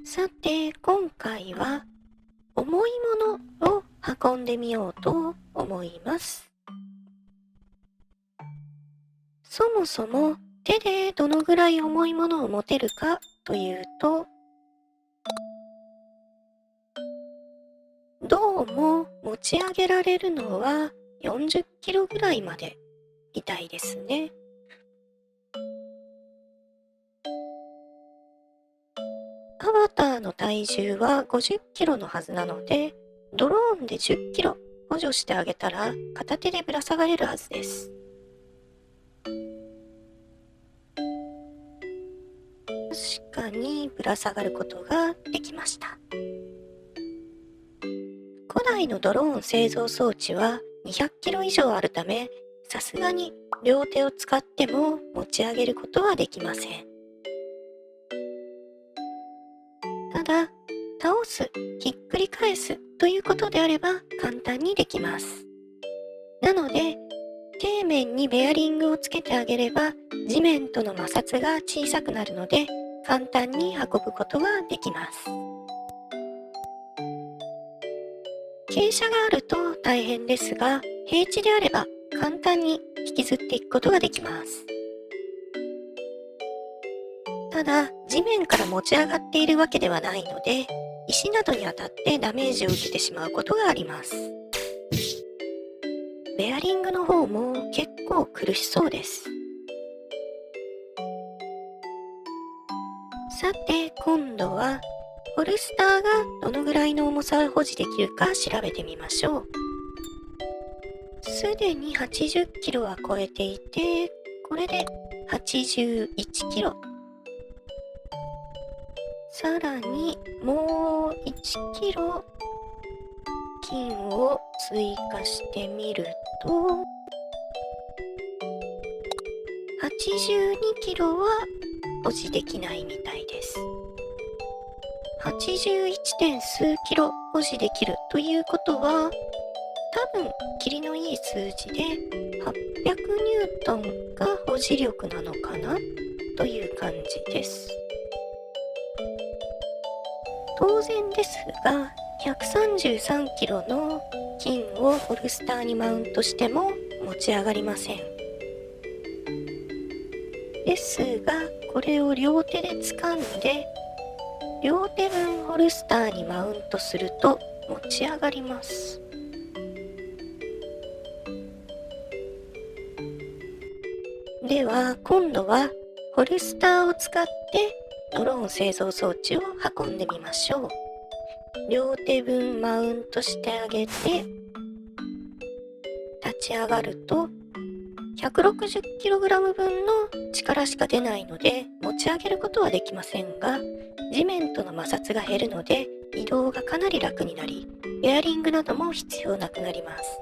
さて、今回は重いものを運んでみようと思います。そもそも手でどのぐらい重いものを持てるかというと、どうも持ち上げられるのは40キロぐらいまでみたいですね。アバターの体重は50キロのはずなので、ドローンで10キロ補助してあげたら片手でぶら下がれるはずです。確かにぶら下がることができました。古代のドローン製造装置は200キロ以上あるため、さすがに両手を使っても持ち上げることはできません。ただ、倒す、ひっくり返すということであれば簡単にできます。なので、底面にベアリングをつけてあげれば、地面との摩擦が小さくなるので、簡単に運ぶことができます。傾斜があると大変ですが、平地であれば簡単に引きずっていくことができます。ただ、地面から持ち上がっているわけではないので、石などに当たってダメージを受けてしまうことがあります。ベアリングの方も結構苦しそうです。さて、今度はホルスターがどのぐらいの重さを保持できるか調べてみましょう。すでに80キロは超えていて、これで81キロ。さらにもう1キロ金を追加してみると、82キロは保持できないみたいです。81. 点数キロ保持できるということは、多分キリのいい数字で800ニュートンが保持力なのかなという感じです。当然ですが、133キロの金をホルスターにマウントしても持ち上がりません。ですが、これを両手で掴んで、両手分ホルスターにマウントすると持ち上がります。では、今度はホルスターを使ってドローン製造装置を運んでみましょう。両手分マウントしてあげて、立ち上がると 160kg 分の力しか出ないので持ち上げることはできませんが、地面との摩擦が減るので移動がかなり楽になり、ベアリングなども必要なくなります。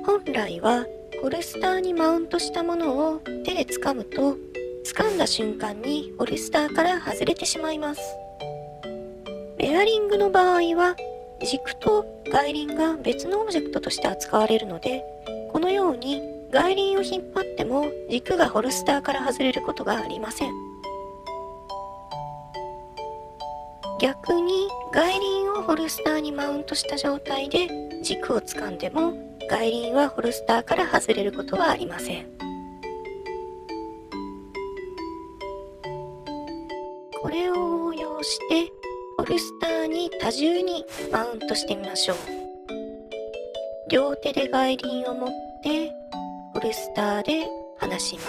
本来はホルスターにマウントしたものを手で掴むと、掴んだ瞬間にホルスターから外れてしまいます。ベアリングの場合は軸と外輪が別のオブジェクトとして扱われるので、このように外輪を引っ張っても軸がホルスターから外れることがありません。逆に外輪をホルスターにマウントした状態で軸を掴んでも外輪はホルスターから外れることはありません。これを応用してホルスターに多重にマウントしてみましょう。両手で外輪を持ってホルスターで離しま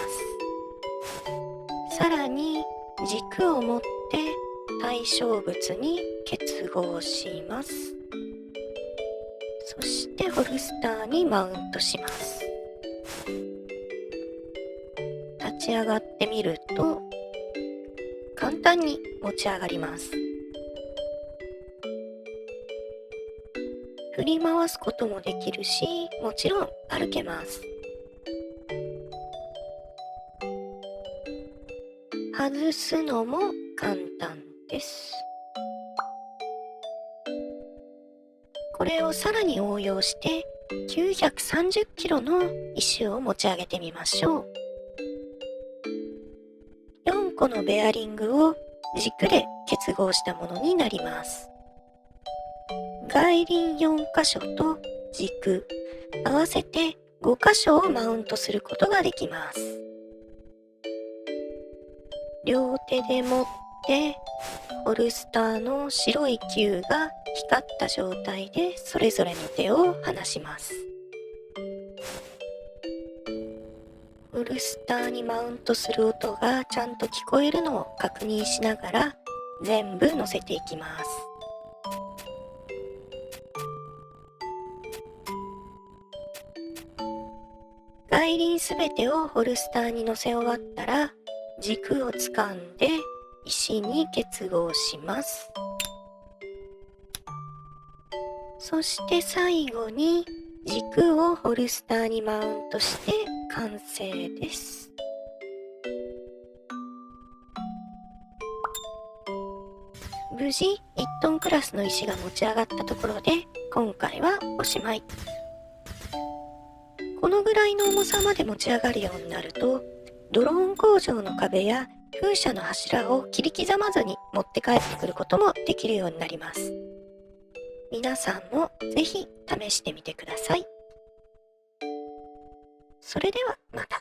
す。さらに軸を持って対象物に結合します。そしてホルスターにマウントします。立ち上がってみると簡単に持ち上がります。振り回すこともできるし、もちろん歩けます。外すのも簡単です。これをさらに応用して930キロの石を持ち上げてみましょう。個のベアリングを軸で結合したものになります。外輪4箇所と軸、合わせて5箇所をマウントすることができます。両手で持って、ホルスターの白い球が光った状態でそれぞれの手を離します。ホルスターにマウントする音がちゃんと聞こえるのを確認しながら全部乗せていきます。外輪すべてをホルスターに乗せ終わったら、軸を掴んで石に結合します。そして最後に軸をホルスターにマウントして完成です。無事1トンクラスの石が持ち上がったところで今回はおしまい。このぐらいの重さまで持ち上がるようになると、ドローン工場の壁や風車の柱を切り刻まずに持って帰ってくることもできるようになります。皆さんもぜひ試してみてください。それではまた。